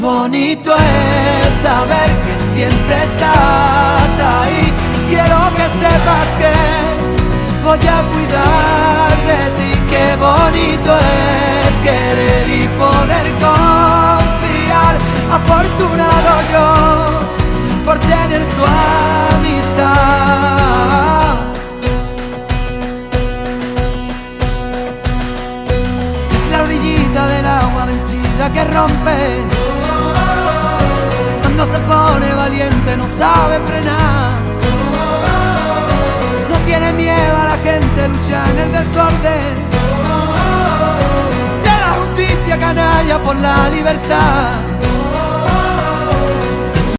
Bonito es saber que siempre estás ahí. Quiero que sepas que voy a cuidar de ti. Qué bonito es querer y poder confiar. Afortunado yo por tener tu amistad. Es la orillita del agua vencida que rompe. Cuando se pone valiente no sabe frenar. No tiene miedo a la gente, lucha en el desorden. De la justicia canalla por la libertad.